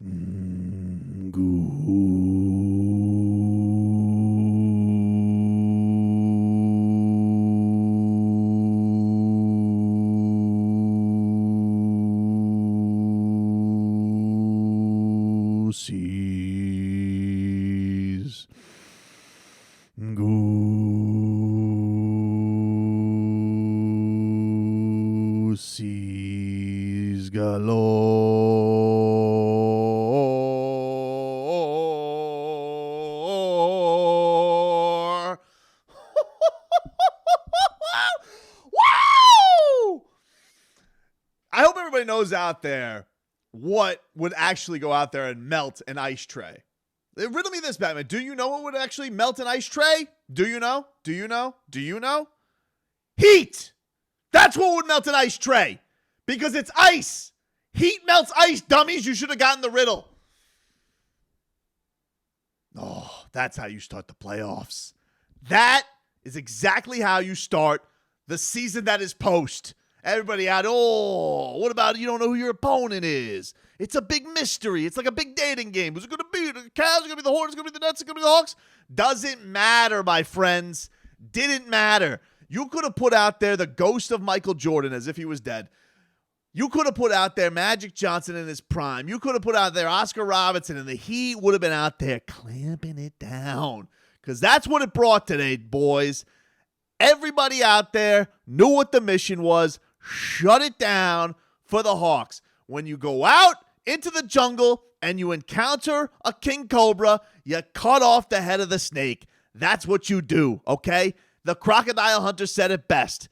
Goosies. Goosies galore. Woo! I hope everybody knows out there what would actually go out there and melt an ice tray. Riddle me this, Batman. Do you know what would actually melt an ice tray? Do you know? Do you know? Do you know? Heat! That's what would melt an ice tray. Because it's ice. Heat melts ice, dummies. You should have gotten the riddle. Oh, that's how you start the playoffs. That is exactly how you start the season that is post. Everybody out, oh, what about you don't know who your opponent is? It's a big mystery. It's like a big dating game. Who's it going to be? The Cavs? Is it going to be the Hornets? Is it going to be the Nets? Is it going to be the Hawks? Doesn't matter, my friends. Didn't matter. You could have put out there the ghost of Michael Jordan as if he was dead. You could have put out there Magic Johnson in his prime. You could have put out there Oscar Robinson, and the Heat would have been out there clamping it down. Because that's what it brought today, boys. Everybody out there knew what the mission was. Shut it down for the Hawks. When you go out into the jungle and you encounter a king cobra, you cut off the head of the snake. That's what you do, okay? The crocodile hunter said it best.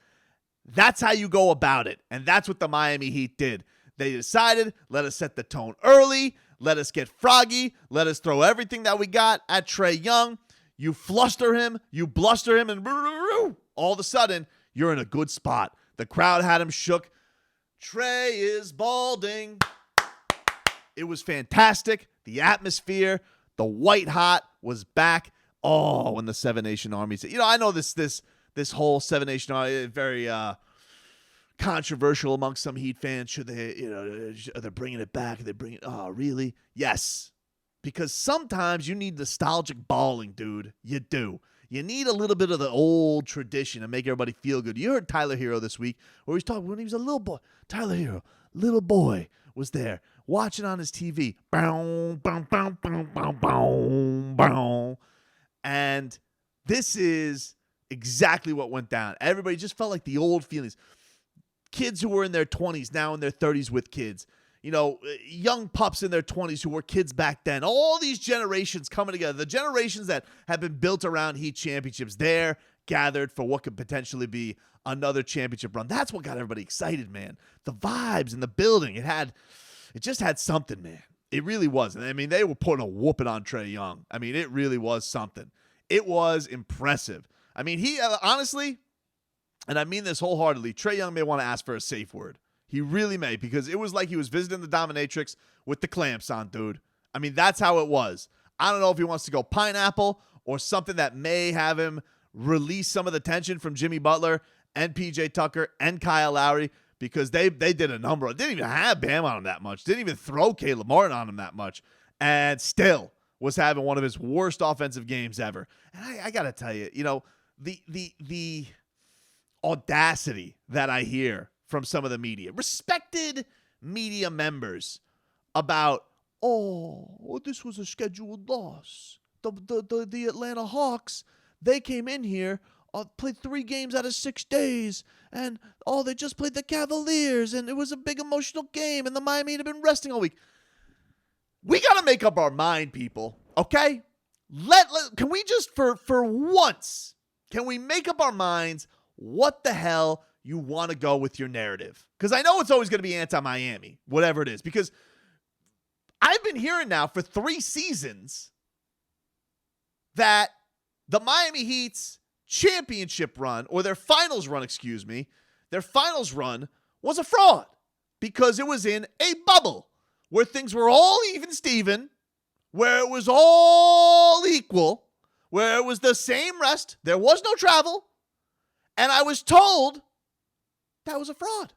That's how you go about it. And that's what the Miami Heat did. They decided, let us set the tone early. Let us get froggy. Let us throw everything that we got at Trae Young. You fluster him, you bluster him, and all of a sudden, you're in a good spot. The crowd had him shook. Trae is balding. It was fantastic. The atmosphere, the white hot was back. Oh, when the Seven Nation Army said, I know this whole Seven Nation Army very controversial amongst some Heat fans. Should they, are they bringing it back? Are they bringing it? Oh, really? Yes. Because sometimes you need nostalgic balling, dude. You do. You need a little bit of the old tradition to make everybody feel good. You heard Tyler Hero this week where he's talking when he was a little boy. Tyler Hero, little boy, was there watching on his TV. Bow, bow, bow, bow, bow, bow, bow. And this is exactly what went down. Everybody just felt like the old feelings. Kids who were in their 20s, now in their 30s with kids. Young pups in their 20s who were kids back then. All these generations coming together. The generations that have been built around Heat championships. They're gathered for what could potentially be another championship run. That's what got everybody excited, man. The vibes in the building. It just had something, man. It really was. I mean, they were putting a whooping on Trae Young. I mean, it really was something. It was impressive. I mean, he honestly, and I mean this wholeheartedly, Trae Young may want to ask for a safe word. He really may, because it was like he was visiting the dominatrix with the clamps on, dude. I mean, that's how it was. I don't know if he wants to go pineapple or something that may have him release some of the tension from Jimmy Butler and PJ Tucker and Kyle Lowry, because they did a number. Didn't even have Bam on him that much. Didn't even throw Caleb Martin on him that much. And still was having one of his worst offensive games ever. And I got to tell you, the audacity that I hear from some of the media, respected media members, about, this was a scheduled loss. The Atlanta Hawks, they came in here, played 3 games out of 6 days, and they just played the Cavaliers, and it was a big emotional game, and the Miami had been resting all week. We got to make up our mind, people, okay? Can we just, for once, can we make up our minds what the hell you want to go with your narrative? Because I know it's always going to be anti-Miami, whatever it is. Because I've been hearing now for 3 seasons that the Miami Heat's championship run, or their finals run was a fraud. Because it was in a bubble where things were all even Steven, where it was all equal, where it was the same rest, there was no travel, and I was told that was a fraud.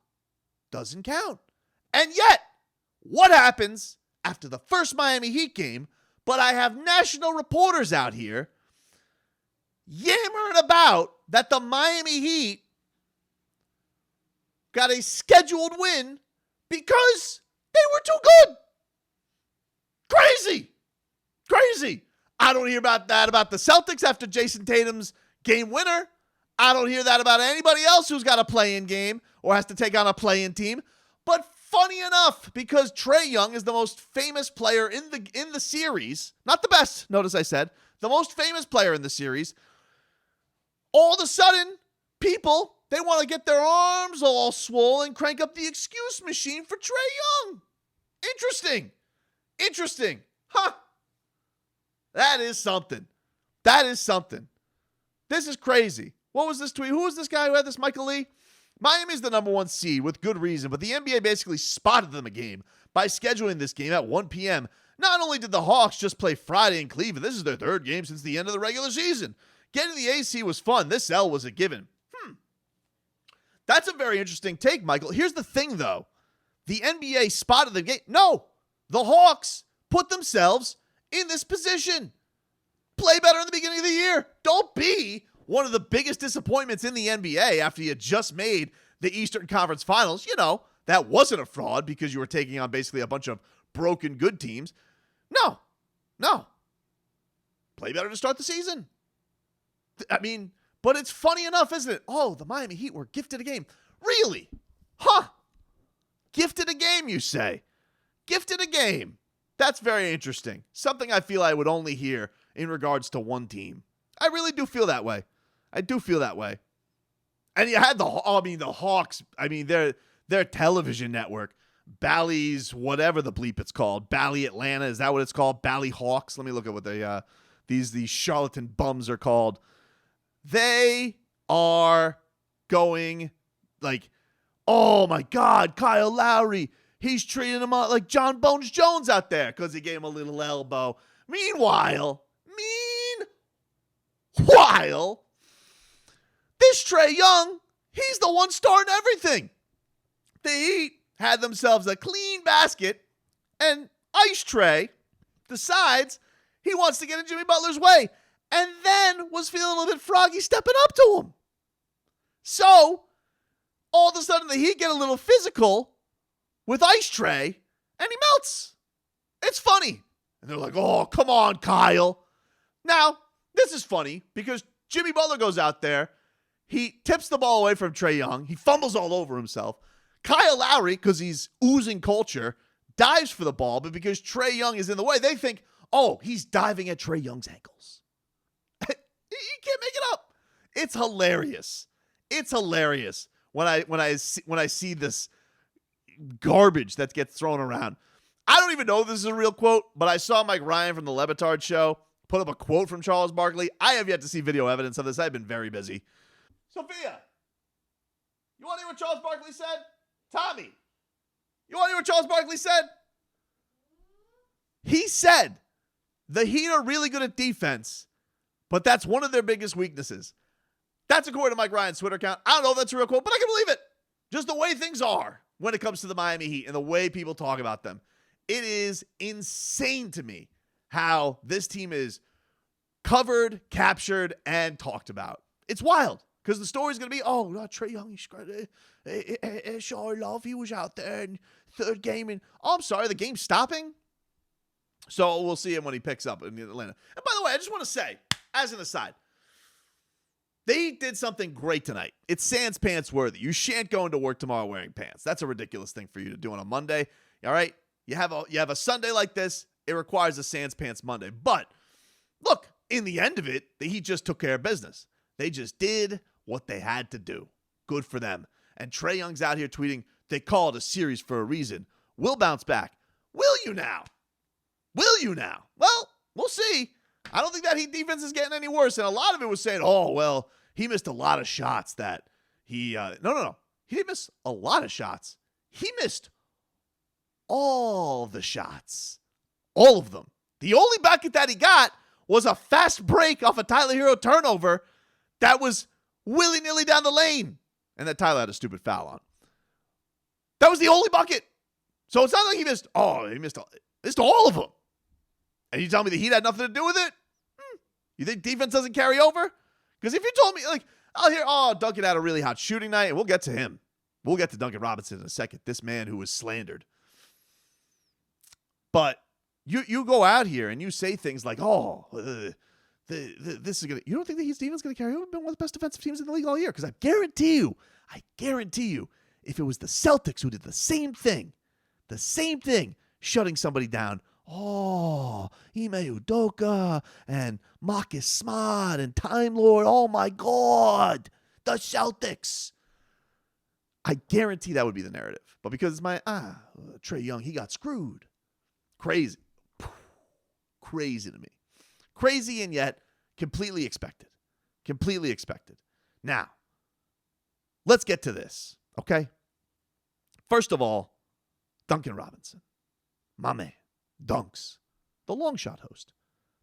Doesn't count. And yet, what happens after the first Miami Heat game, but I have national reporters out here yammering about that the Miami Heat got a scheduled win because they were too good. Crazy. I don't hear about that about the Celtics after Jason Tatum's game winner. I don't hear that about anybody else who's got a play-in game or has to take on a play-in team. But funny enough, because Trae Young is the most famous player in the series, not the best, notice I said, the most famous player in the series, all of a sudden, people, they want to get their arms all swollen and crank up the excuse machine for Trae Young. Interesting. Huh. That is something. This is crazy. What was this tweet? Who was this guy who had this? Michael Lee? Miami's the number 1 seed with good reason, but the NBA basically spotted them a game by scheduling this game at 1 p.m. Not only did the Hawks just play Friday in Cleveland, this is their 3rd game since the end of the regular season. Getting the AC was fun. This L was a given. That's a very interesting take, Michael. Here's the thing, though. The NBA spotted the game. No, the Hawks put themselves in this position. Play better in the beginning of the year. Don't be one of the biggest disappointments in the NBA after you just made the Eastern Conference Finals. You know, that wasn't a fraud because you were taking on basically a bunch of broken good teams. No. Play better to start the season. I mean, but it's funny enough, isn't it? Oh, the Miami Heat were gifted a game. Really? Huh. Gifted a game, you say? Gifted a game. That's very interesting. Something I feel I would only hear in regards to one team. I really do feel that way. And you had the Hawks. I mean, their television network, Bally's, whatever the bleep it's called. Bally Atlanta. Is that what it's called? Bally Hawks. Let me look at what these charlatan bums are called. They are going like, oh my God, Kyle Lowry. He's treating him like John Bones Jones out there because he gave him a little elbow. Meanwhile, this Trae Young, he's the one starting everything. The Heat had themselves a clean basket, and Ice Trae decides he wants to get in Jimmy Butler's way, and then was feeling a little bit froggy stepping up to him. So, all of a sudden, the Heat get a little physical with Ice Trae, and he melts. It's funny. And they're like, oh, come on, Kyle. Now, this is funny because Jimmy Butler goes out there. He tips the ball away from Trae Young. He fumbles all over himself. Kyle Lowry, because he's oozing culture, dives for the ball, but because Trae Young is in the way, they think, oh, he's diving at Trae Young's ankles. You can't make it up. It's hilarious. When I see this garbage that gets thrown around. I don't even know if this is a real quote, but I saw Mike Ryan from the Levitard show put up a quote from Charles Barkley. I have yet to see video evidence of this. I've been very busy. Sophia, you want to hear what Charles Barkley said? Tommy, you want to hear what Charles Barkley said? He said the Heat are really good at defense, but that's one of their biggest weaknesses. That's according to Mike Ryan's Twitter account. I don't know if that's a real quote, but I can believe it. Just the way things are when it comes to the Miami Heat and the way people talk about them. It is insane to me how this team is covered, captured, and talked about. It's wild because the story's going to be, oh, no, Trae Young, sure love, he was out there in 3rd game. And, oh, I'm sorry, the game's stopping? So we'll see him when he picks up in Atlanta. And by the way, I just want to say, as an aside, they did something great tonight. It's sans pants worthy. You shan't go into work tomorrow wearing pants. That's a ridiculous thing for you to do on a Monday. All right? You have a Sunday like this. It requires a sans pants Monday. But look, in the end of it, the Heat just took care of business. They just did what they had to do. Good for them. And Trae Young's out here tweeting, they call it a series for a reason. We'll bounce back. Will you now? Well, we'll see. I don't think that Heat defense is getting any worse. And a lot of it was saying, oh, well, he missed a lot of shots that he, no. He didn't miss a lot of shots. He missed all the shots. All of them. The only bucket that he got was a fast break off a Tyler Hero turnover that was willy-nilly down the lane. And that Tyler had a stupid foul on. That was the only bucket. So it's not like he missed all of them. And you tell me the Heat had nothing to do with it? You think defense doesn't carry over? Because if you told me, like, I'll hear, Duncan had a really hot shooting night, and we'll get to him. We'll get to Duncan Robinson in a second, this man who was slandered. But you go out here and you say things like, this is going to, you don't think the Heat's defense is going to carry over? Been one of the best defensive teams in the league all year. Because I guarantee you, if it was the Celtics who did the same thing, shutting somebody down, Ime Udoka and Marcus Smart and Time Lord, oh my God, the Celtics. I guarantee that would be the narrative. But because it's my, Trae Young, he got screwed. Crazy. Crazy to me. Crazy and yet completely expected. Completely expected. Now, let's get to this, okay? First of all, Duncan Robinson. My man. Dunks. The long shot host.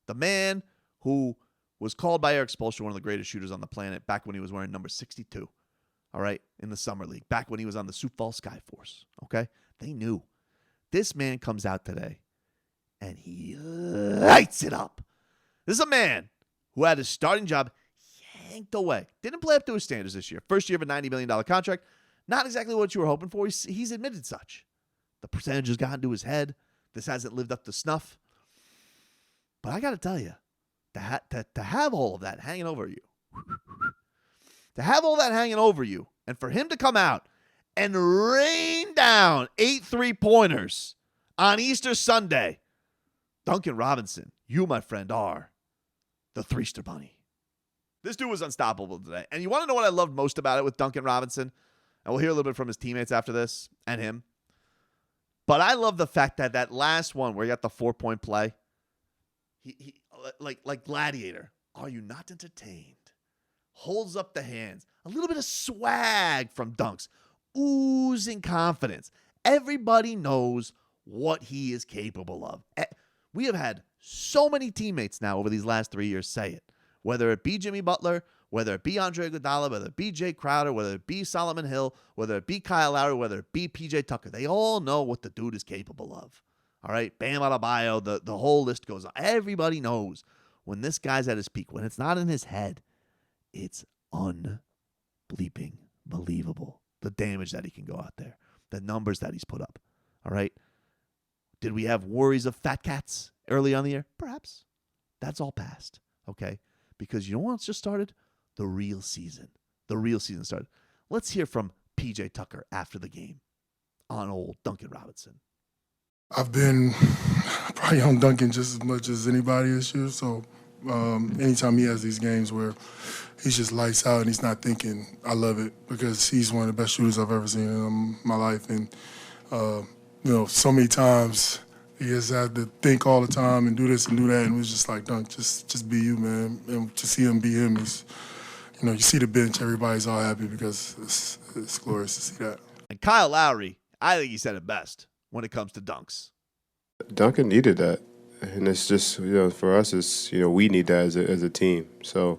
The man who was called by Eric Spoelstra one of the greatest shooters on the planet back when he was wearing number 62, all right, in the Summer League, back when he was on the Sioux Falls Skyforce, okay? They knew. This man comes out today, and he lights it up. This is a man who had his starting job yanked away. Didn't play up to his standards this year. First year of a $90 million contract. Not exactly what you were hoping for. He's admitted such. The percentages got into his head. This hasn't lived up to snuff. But I got to tell you, to have all of that hanging over you, and for him to come out and rain down 8 3-pointers on Easter Sunday, Duncan Robinson, you, my friend, are the Threester Bunny. This dude was unstoppable today. And you want to know what I loved most about it with Duncan Robinson? And we'll hear a little bit from his teammates after this and him. But I love the fact that last one where he got the 4-point play, he like Gladiator. Are you not entertained? Holds up the hands. A little bit of swag from Dunks. Oozing confidence. Everybody knows what he is capable of. We have had so many teammates now over these last 3 years say it. Whether it be Jimmy Butler, whether it be Andre Iguodala, whether it be Jay Crowder, whether it be Solomon Hill, whether it be Kyle Lowry, whether it be PJ Tucker, they all know what the dude is capable of. All right? Bam Adebayo, the whole list goes on. Everybody knows when this guy's at his peak, when it's not in his head, it's unbleeping believable. The damage that he can go out there, the numbers that he's put up. All right? Did we have worries of fat cats early on in the year? Perhaps. That's all past. Okay? Because you know what's just started? The real season. The real season started. Let's hear from PJ Tucker after the game on old Duncan Robinson. I've been probably on Duncan just as much as anybody this year. So anytime he has these games where he's just lights out and he's not thinking, I love it because he's one of the best shooters I've ever seen in my life. And, so many times he has had to think all the time and do this and do that. And it was just like, Dunk, just be you, man. And to see him be him is, you see the bench, everybody's all happy because it's glorious to see that. And Kyle Lowry, I think he said it best when it comes to dunks. Duncan needed that. And it's just, for us, it's, we need that as a team. So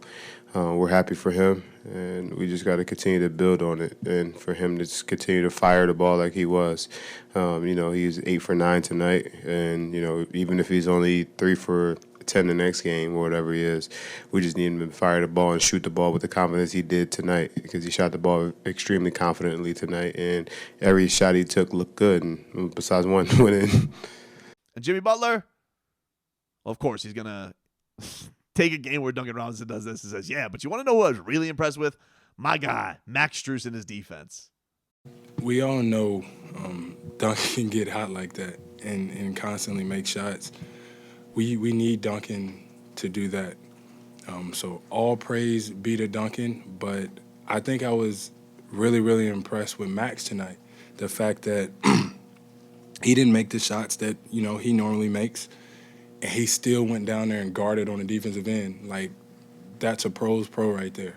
we're happy for him, and we just got to continue to build on it. And for him to just continue to fire the ball like he was. He's 8 for 9 tonight. And, even if he's only 3 for 10 the next game or whatever he is, we just need him to fire the ball and shoot the ball with the confidence he did tonight, because he shot the ball extremely confidently tonight. And every shot he took looked good, and besides one went in. And Jimmy Butler? Well, of course, he's going to take a game where Duncan Robinson does this and says, yeah, but you want to know who I was really impressed with? My guy, Max Strus and his defense. We all know Duncan can get hot like that and constantly make shots. We need Duncan to do that. So all praise be to Duncan, but I think I was really, really impressed with Max tonight. The fact that he didn't make the shots that, he normally makes, and he still went down there and guarded on the defensive end. Like, that's a pro's pro right there.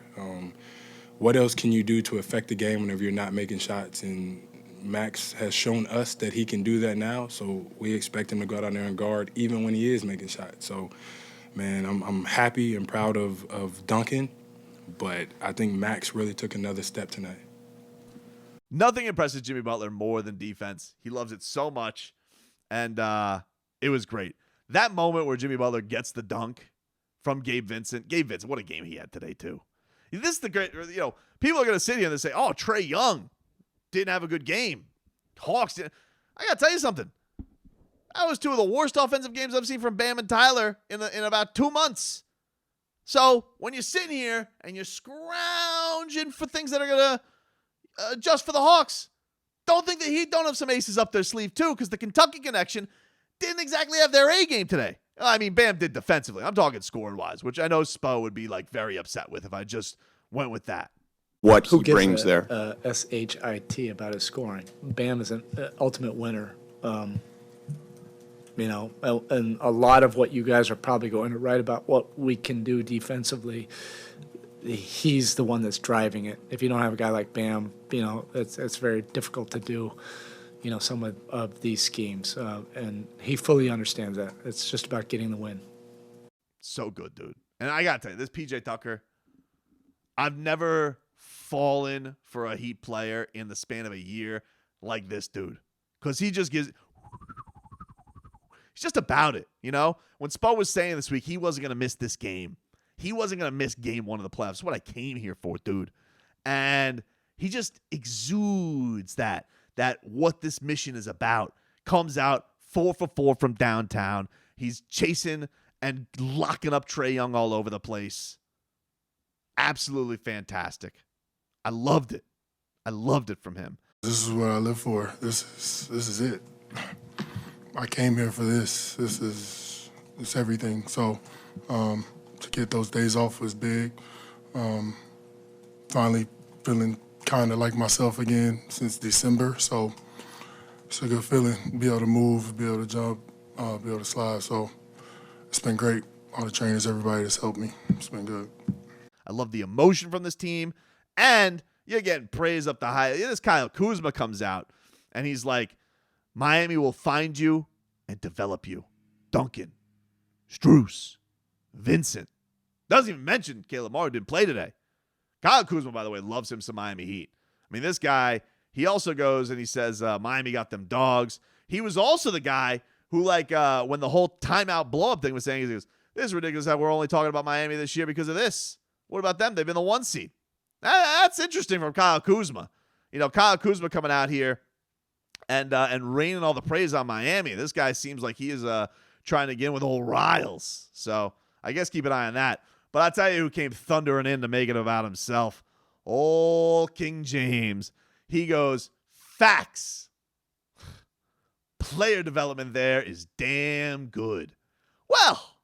What else can you do to affect the game whenever you're not making shots? And Max has shown us that he can do that now, so we expect him to go out there and guard even when he is making shots. So, man, I'm happy and proud of Duncan, but I think Max really took another step tonight. Nothing impresses Jimmy Butler more than defense. He loves it so much. And it was great. That moment where Jimmy Butler gets the dunk from Gabe Vincent. Gabe Vincent, what a game he had today, too. This is the great, people are going to sit here and they say, oh, Trae Young didn't have a good game. Hawks didn't. I got to tell you something. That was two of the worst offensive games I've seen from Bam and Tyler in about 2 months. So when you're sitting here and you're scrounging for things that are going to adjust for the Hawks, don't think the Heat don't have some aces up their sleeve too, because the Kentucky connection didn't exactly have their A game today. I mean, Bam did defensively. I'm talking scoring-wise, which I know Spo would be like very upset with if I just went with that. What Who he gives brings there. SHIT about his scoring. Bam is an ultimate winner. And a lot of what you guys are probably going to write about what we can do defensively, he's the one that's driving it. If you don't have a guy like Bam, it's very difficult to do, some of these schemes. And he fully understands that. It's just about getting the win. So good, dude. And I got to tell you, this PJ Tucker, I've never fallen for a Heat player in the span of a year like this dude. Because he just gives... He's just about it, When Spo was saying this week he wasn't going to miss this game. He wasn't going to miss game 1 of the playoffs. That's what I came here for, dude. And he just exudes that what this mission is about. Comes out 4 for 4 from downtown. He's chasing and locking up Trae Young all over the place. Absolutely fantastic. I loved it. I loved it from him. This is what I live for. This is it. I came here for this. It's everything. So to get those days off was big. Finally feeling kind of like myself again since December. So it's a good feeling. Be able to move, be able to jump, be able to slide. So it's been great. All the trainers, everybody that's helped me. It's been good. I love the emotion from this team. And you're getting praise up the high. This Kyle Kuzma comes out, and he's like, Miami will find you and develop you. Duncan, Strus, Vincent. Doesn't even mention Caleb Martin didn't play today. Kyle Kuzma, by the way, loves him some Miami Heat. I mean, this guy, he also goes and he says, Miami got them dogs. He was also the guy who, when the whole timeout blow-up thing was saying, he goes, this is ridiculous that we're only talking about Miami this year because of this. What about them? They've been the 1 seed. That's interesting from Kyle Kuzma. Kyle Kuzma coming out here and raining all the praise on Miami. This guy seems like he is trying to get in with old Riles. So I guess keep an eye on that. But I'll tell you who came thundering in to make it about himself. Old King James. He goes, facts. Player development there is damn good. Well,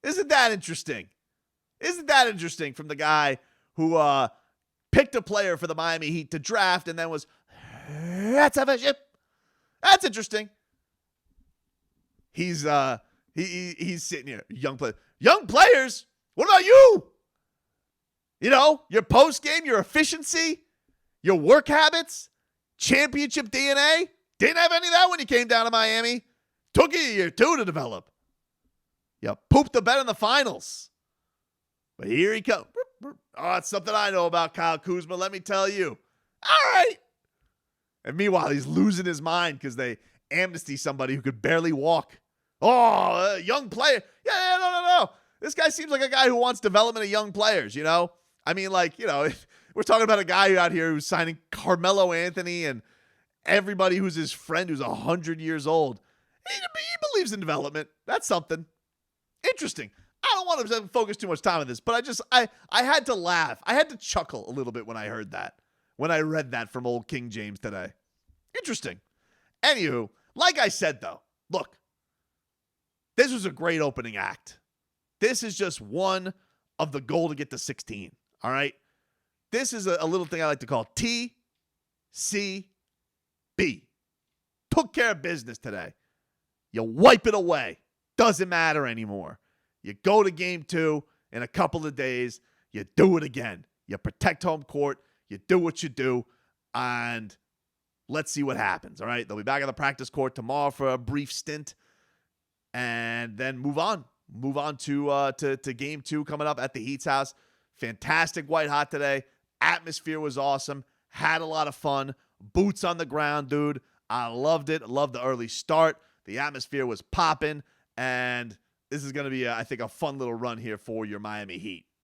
isn't that interesting? Isn't that interesting from the guy who picked a player for the Miami Heat to draft and then was, that's That's interesting. He's sitting here, young players. What about you? Your post game, your efficiency, your work habits, championship DNA. Didn't have any of that when you came down to Miami. Took you a year, too, to develop. You pooped the bed in the finals. But here he comes. Oh, it's something I know about Kyle Kuzma, let me tell you. All right. And meanwhile, he's losing his mind because they amnesty somebody who could barely walk. Oh, a young player. Yeah, no. This guy seems like a guy who wants development of young players, I mean, we're talking about a guy out here who's signing Carmelo Anthony and everybody who's his friend who's 100 years old. He believes in development. That's something. Interesting. I don't want to focus too much time on this, but I had to laugh. I had to chuckle a little bit when I heard that, when I read that from old King James today. Interesting. Anywho, like I said, though, look, this was a great opening act. This is just one of the goal to get to 16, all right? This is a little thing I like to call TCB. Took care of business today. You wipe it away. Doesn't matter anymore. You go to game 2 in a couple of days. You do it again. You protect home court. You do what you do. And let's see what happens, all right? They'll be back on the practice court tomorrow for a brief stint. And then move on. Move on to game 2 coming up at the Heat's house. Fantastic white hot today. Atmosphere was awesome. Had a lot of fun. Boots on the ground, dude. I loved it. Loved the early start. The atmosphere was popping. And this is going to be, I think, a fun little run here for your Miami Heat.